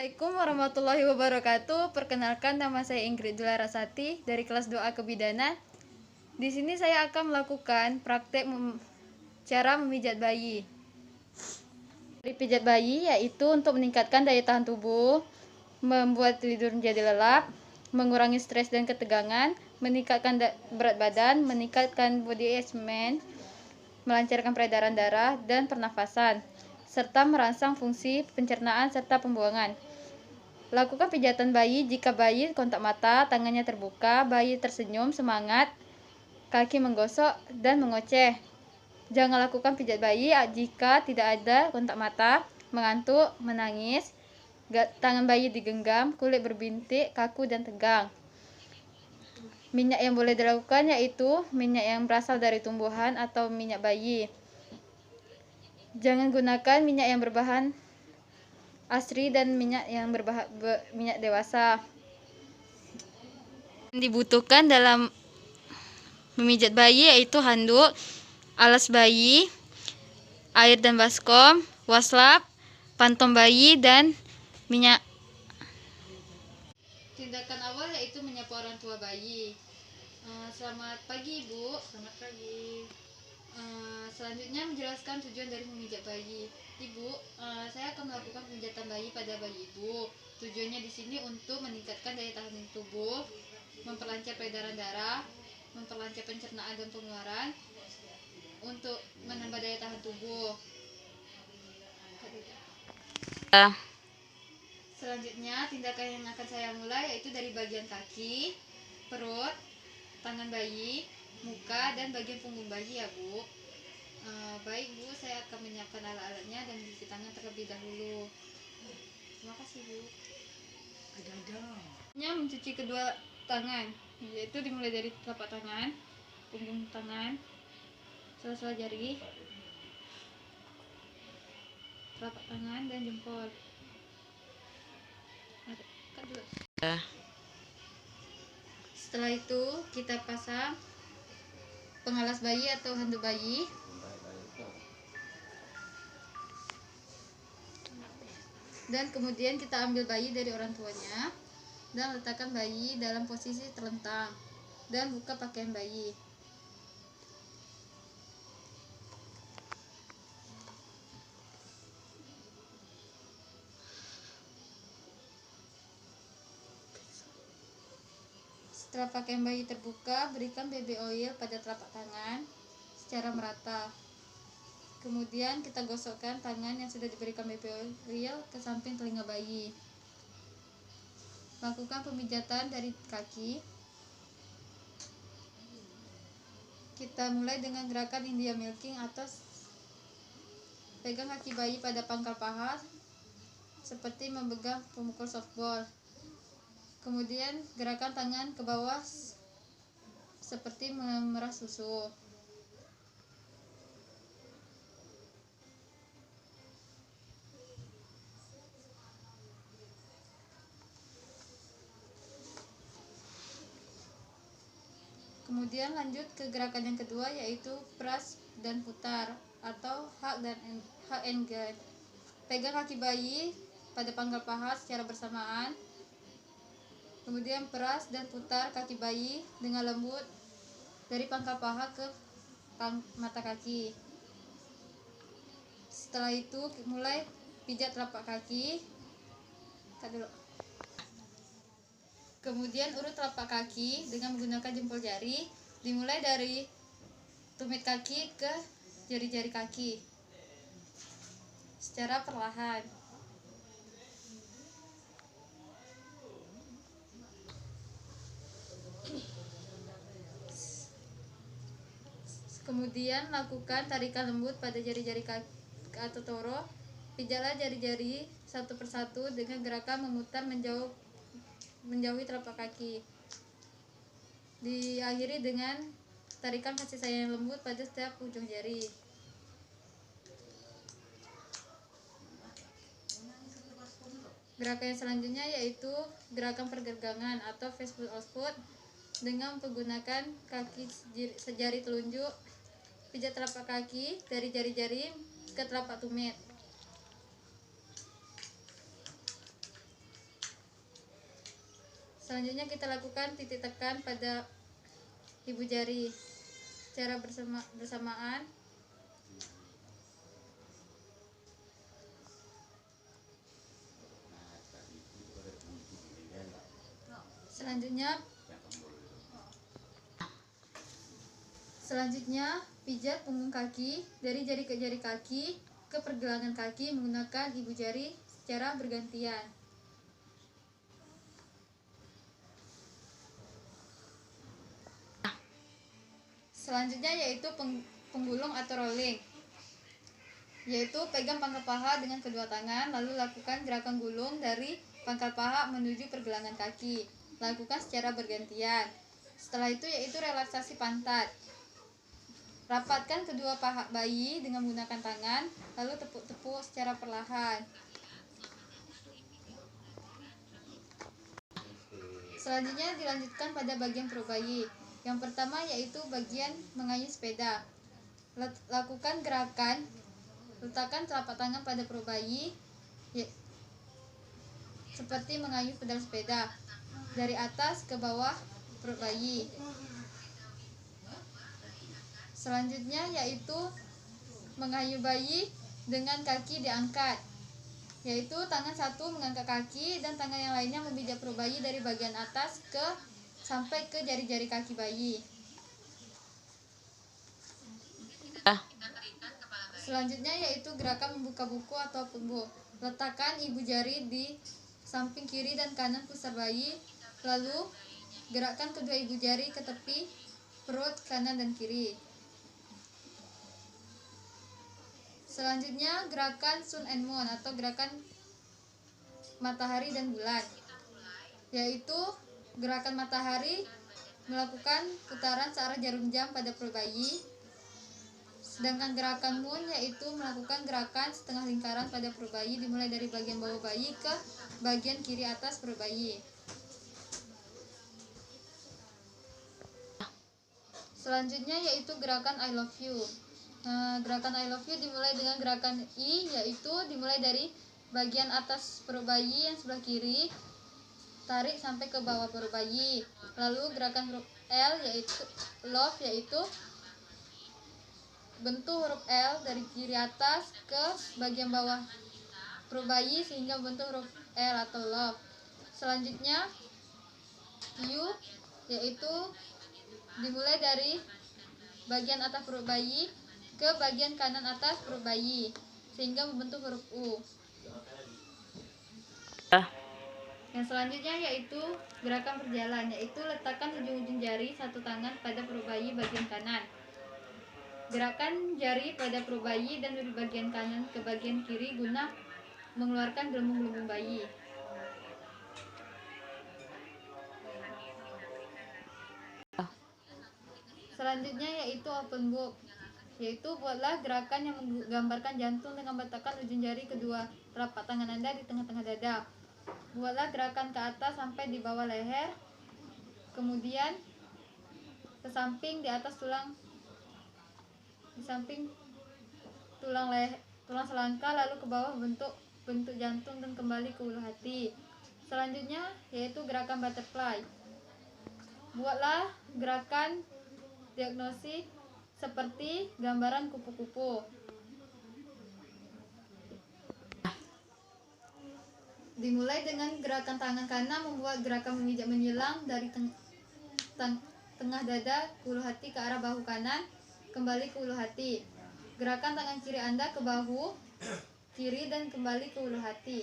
Assalamualaikum warahmatullahi wabarakatuh. Perkenalkan, nama saya Ingrid Dularasati dari kelas 2A Kebidanan. Di sini saya akan melakukan praktek cara memijat bayi. Dari pijat bayi yaitu untuk meningkatkan daya tahan tubuh, membuat tidur menjadi lelap, mengurangi stres dan ketegangan, meningkatkan berat badan, meningkatkan body adjustment, melancarkan peredaran darah dan pernafasan, serta merangsang fungsi pencernaan serta pembuangan. Lakukan pijatan bayi jika bayi kontak mata, tangannya terbuka, bayi tersenyum, semangat, kaki menggosok, dan mengoceh. Jangan lakukan pijat bayi jika tidak ada kontak mata, mengantuk, menangis, tangan bayi digenggam, kulit berbintik, kaku, dan tegang. Minyak yang boleh dilakukan yaitu minyak yang berasal dari tumbuhan atau minyak bayi. Jangan gunakan minyak yang berbahan asri dan minyak yang minyak dewasa. Dibutuhkan dalam memijat bayi yaitu handuk, alas bayi, air dan baskom, waslap, pantom bayi, dan minyak. Tindakan awal yaitu menyapa orang tua bayi. Selamat pagi, Ibu. Selamat pagi. Selanjutnya menjelaskan tujuan dari memijat bayi. Ibu, saya akan melakukan pemijatan bayi pada bayi Ibu. Tujuannya di sini untuk meningkatkan daya tahan tubuh, memperlancar peredaran darah, memperlancar pencernaan dan pengeluaran, untuk menambah daya tahan tubuh. Selanjutnya, tindakan yang akan saya mulai yaitu dari bagian kaki, perut, tangan bayi, muka, dan bagian punggung bayi ya, Bu. Baik, Bu, saya akan menyiapkan alat-alatnya dan mencuci tangan terlebih dahulu. Terima kasih, Bu. Mencuci kedua tangan, yaitu dimulai dari telapak tangan, punggung tangan, sela-sela jari, telapak tangan, dan jempol. Setelah itu kita pasang pengalas bayi atau handuk bayi. Dan kemudian kita ambil bayi dari orang tuanya dan letakkan bayi dalam posisi terlentang dan buka pakaian bayi. Setelah pakaian bayi terbuka, berikan baby oil pada telapak tangan secara merata. Kemudian kita gosokkan tangan yang sudah diberikan baby oil ke samping telinga bayi. Lakukan pemijatan dari kaki. Kita mulai dengan gerakan India milking atau pegang kaki bayi pada pangkal paha seperti memegang pemukul softball. Kemudian gerakan tangan ke bawah seperti memerah susu. Kemudian lanjut ke gerakan yang kedua yaitu press dan putar atau hug and guide. Pegang kaki bayi pada pangkal paha secara bersamaan. Kemudian peras dan putar kaki bayi dengan lembut dari pangkal paha ke mata kaki. Setelah itu mulai pijat telapak kaki. Kemudian urut telapak kaki dengan menggunakan jempol jari, dimulai dari tumit kaki ke jari-jari kaki secara perlahan. Kemudian lakukan tarikan lembut pada jari-jari kaki atau toro. Pijatlah jari-jari satu persatu dengan gerakan memutar menjauhi telapak kaki. Diakhiri dengan tarikan kasih sayang lembut pada setiap ujung jari. Gerakan yang selanjutnya yaitu gerakan pergegangan atau fastfoot output dengan menggunakan kaki sejari telunjuk. Pijat telapak kaki dari jari-jari ke telapak tumit. Selanjutnya kita lakukan titik tekan pada ibu jari secara bersamaan. Selanjutnya pijat punggung kaki dari jari ke jari kaki ke pergelangan kaki menggunakan ibu jari secara bergantian. Selanjutnya yaitu penggulung atau rolling, yaitu pegang pangkal paha dengan kedua tangan, lalu lakukan gerakan gulung dari pangkal paha menuju pergelangan kaki. Lakukan secara bergantian. Setelah itu yaitu relaksasi pantat. Rapatkan kedua paha bayi dengan menggunakan tangan, lalu tepuk-tepuk secara perlahan. Selanjutnya dilanjutkan pada bagian perut bayi. Yang pertama yaitu bagian mengayuh sepeda. Lakukan gerakan, letakkan telapak tangan pada perut bayi seperti mengayuh pedal sepeda dari atas ke bawah perut bayi. Selanjutnya yaitu mengayuh bayi dengan kaki diangkat, yaitu tangan satu mengangkat kaki dan tangan yang lainnya memijat perut bayi dari bagian atas sampai ke jari-jari kaki bayi. Selanjutnya yaitu gerakan membuka buku atau book. Letakkan ibu jari di samping kiri dan kanan pusar bayi, lalu gerakkan kedua ibu jari ke tepi perut kanan dan kiri. Selanjutnya gerakan sun and moon atau gerakan matahari dan bulan, yaitu gerakan matahari melakukan putaran searah jarum jam pada perut bayi, sedangkan gerakan moon yaitu melakukan gerakan setengah lingkaran pada perut bayi dimulai dari bagian bawah bayi ke bagian kiri atas perut bayi. Selanjutnya yaitu gerakan I love you. Gerakan I love you dimulai dengan gerakan I, yaitu dimulai dari bagian atas perut bayi yang sebelah kiri, tarik sampai ke bawah perut bayi. Lalu gerakan huruf L yaitu love, yaitu bentuk huruf L dari kiri atas ke bagian bawah perut bayi sehingga bentuk huruf L atau love. Selanjutnya U yaitu dimulai dari bagian atas perut bayi ke bagian kanan atas perut bayi sehingga membentuk huruf U. Yang selanjutnya yaitu gerakan berjalan, yaitu letakkan ujung-ujung jari satu tangan pada perut bayi bagian kanan. Gerakan jari pada perut bayi dan dari bagian kanan ke bagian kiri guna mengeluarkan gelembung-gelembung bayi. Selanjutnya yaitu open book, yaitu buatlah gerakan yang menggambarkan jantung dengan meletakkan ujung jari kedua telapak tangan Anda di tengah-tengah dada. Buatlah gerakan ke atas sampai di bawah leher, kemudian ke samping di atas tulang selangkah, lalu ke bawah bentuk jantung dan kembali ke ulu hati. Selanjutnya yaitu gerakan butterfly. Buatlah gerakan diagnosis seperti gambaran kupu-kupu. Dimulai dengan gerakan tangan kanan membuat gerakan memijak menyilang dari tengah dada ke ulu hati ke arah bahu kanan, kembali ke ulu hati. Gerakan tangan kiri Anda ke bahu kiri dan kembali ke ulu hati.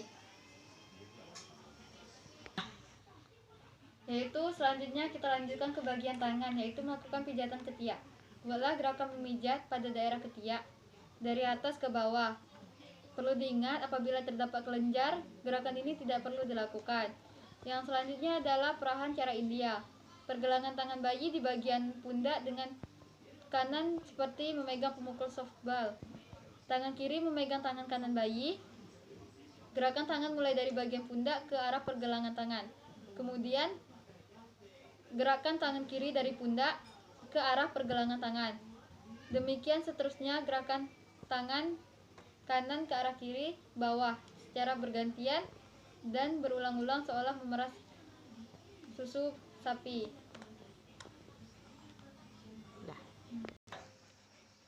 Yaitu selanjutnya kita lanjutkan ke bagian tangan, yaitu melakukan pijatan ketiak. Buatlah gerakan memijat pada daerah ketiak dari atas ke bawah. Perlu diingat apabila terdapat kelenjar, gerakan ini tidak perlu dilakukan. Yang selanjutnya adalah perahan cara India. Pergelangan tangan bayi di bagian pundak dengan kanan seperti memegang pemukul softball. Tangan kiri memegang tangan kanan bayi. Gerakan tangan mulai dari bagian pundak ke arah pergelangan tangan. Kemudian gerakan tangan kiri dari pundak ke arah pergelangan tangan. Demikian seterusnya gerakan tangan kanan ke arah kiri bawah secara bergantian dan berulang-ulang seolah memeras susu sapi.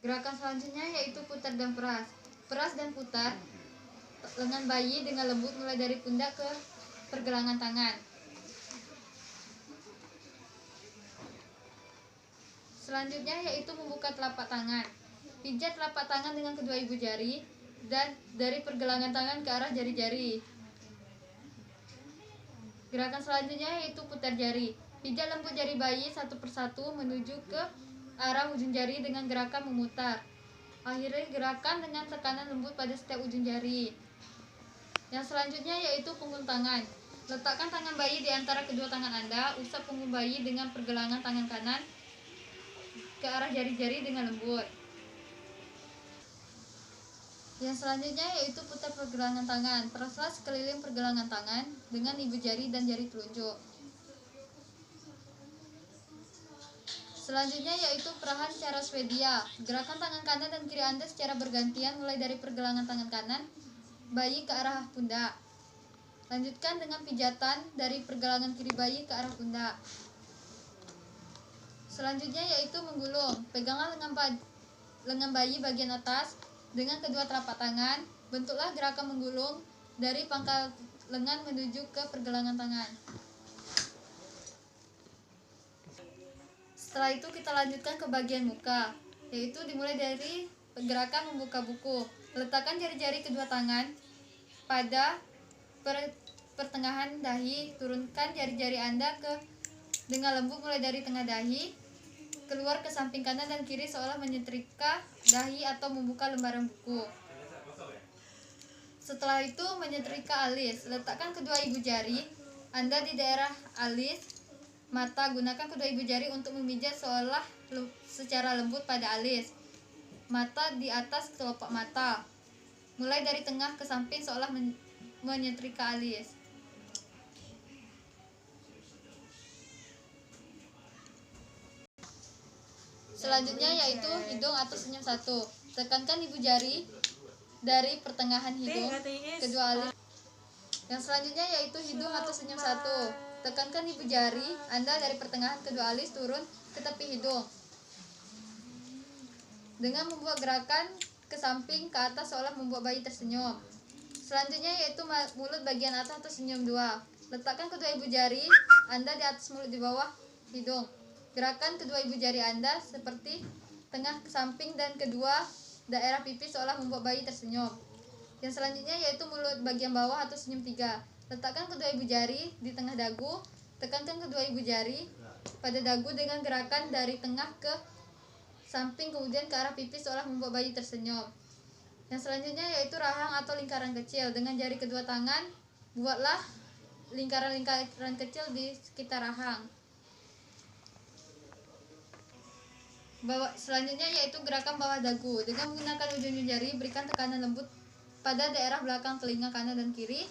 Gerakan selanjutnya yaitu putar dan peras. Peras dan putar lengan bayi dengan lembut mulai dari pundak ke pergelangan tangan. Selanjutnya yaitu membuka telapak tangan. Pijat telapak tangan dengan kedua ibu jari dan dari pergelangan tangan ke arah jari-jari. Gerakan selanjutnya yaitu putar jari. Pijat lembut jari bayi satu persatu menuju ke arah ujung jari dengan gerakan memutar. Akhiri gerakan dengan tekanan lembut pada setiap ujung jari. Yang selanjutnya yaitu punggung tangan. Letakkan tangan bayi di antara kedua tangan Anda. Usap punggung bayi dengan pergelangan tangan kanan ke arah jari-jari dengan lembut. Yang selanjutnya yaitu putar pergelangan tangan. Peraslah sekeliling pergelangan tangan dengan ibu jari dan jari telunjuk. Selanjutnya yaitu perahan secara Swedia. Gerakan tangan kanan dan kiri Anda secara bergantian mulai dari pergelangan tangan kanan bayi ke arah pundak. Lanjutkan dengan pijatan dari pergelangan kiri bayi ke arah pundak. Selanjutnya yaitu menggulung. Peganglah lengan bayi bagian atas dengan kedua telapak tangan. Bentuklah gerakan menggulung dari pangkal lengan menuju ke pergelangan tangan. Setelah itu kita lanjutkan ke bagian muka, yaitu dimulai dari gerakan membuka buku. Letakkan jari-jari kedua tangan pada pertengahan dahi. Turunkan jari-jari Anda dengan lembut mulai dari tengah dahi keluar ke samping kanan dan kiri seolah menyetrika dahi atau membuka lembaran buku. Setelah itu menyetrika alis. Letakkan kedua ibu jari Anda di daerah alis mata. Gunakan kedua ibu jari untuk memijat seolah secara lembut pada alis mata di atas kelopak mata. Mulai dari tengah ke samping seolah menyetrika alis. Selanjutnya yaitu hidung atau senyum satu. Tekankan ibu jari dari pertengahan hidung kedua alis. Yang selanjutnya yaitu hidung atau senyum satu. Tekankan ibu jari Anda dari pertengahan kedua alis turun ke tepi hidung dengan membuat gerakan ke samping ke atas seolah membuat bayi tersenyum. Selanjutnya yaitu mulut bagian atas atau senyum dua. Letakkan kedua ibu jari Anda di atas mulut di bawah hidung. Gerakan kedua ibu jari Anda seperti tengah ke samping dan kedua daerah pipi seolah membuat bayi tersenyum. Yang selanjutnya yaitu mulut bagian bawah atau senyum tiga. Letakkan kedua ibu jari di tengah dagu. Tekankan kedua ibu jari pada dagu dengan gerakan dari tengah ke samping kemudian ke arah pipi seolah membuat bayi tersenyum. Yang selanjutnya yaitu rahang atau lingkaran kecil. Dengan jari kedua tangan buatlah lingkaran-lingkaran kecil di sekitar rahang. Selanjutnya yaitu gerakan bawah dagu. Dengan menggunakan ujung jari berikan tekanan lembut pada daerah belakang telinga kanan dan kiri.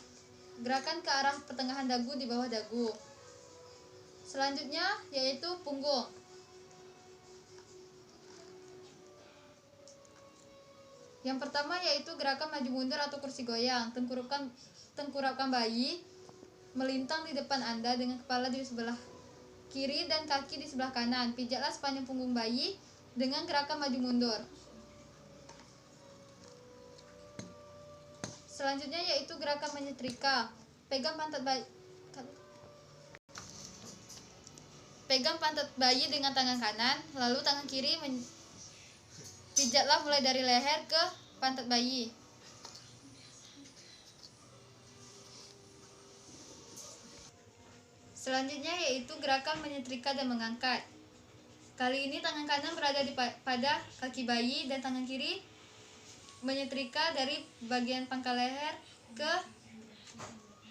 Gerakan ke arah pertengahan dagu di bawah dagu. Selanjutnya yaitu punggung. Yang pertama yaitu gerakan maju mundur atau kursi goyang. Tengkurapkan bayi melintang di depan Anda dengan kepala di sebelah kiri dan kaki di sebelah kanan. Pijatlah sepanjang punggung bayi dengan gerakan maju mundur. Selanjutnya yaitu gerakan menyetrika. Pegang pantat bayi dengan tangan kanan, lalu tangan kiri pijatlah mulai dari leher ke pantat bayi. Selanjutnya yaitu gerakan menyetrika dan mengangkat. Kali ini tangan kanan berada pada kaki bayi dan tangan kiri menyetrika dari bagian pangkal leher ke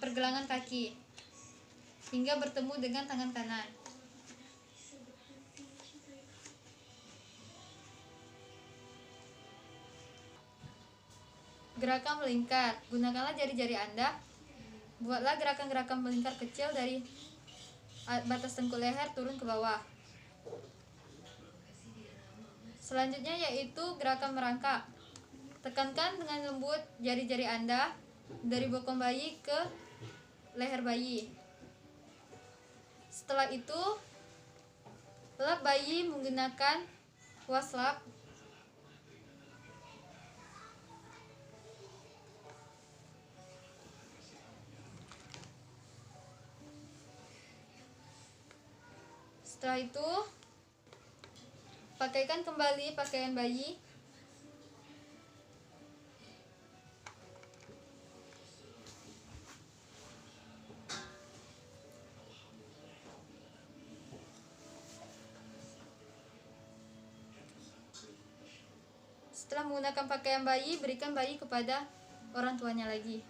pergelangan kaki hingga bertemu dengan tangan kanan. Gerakan melingkar. Gunakanlah jari-jari Anda. Buatlah gerakan-gerakan melingkar kecil dari batas tengkuk leher turun ke bawah. Selanjutnya yaitu gerakan merangkak. Tekankan dengan lembut jari-jari Anda dari bokong bayi ke leher bayi. Setelah itu, lap bayi menggunakan waslap. Setelah itu, pakaikan kembali pakaian bayi. Setelah menggunakan pakaian bayi, berikan bayi kepada orang tuanya lagi.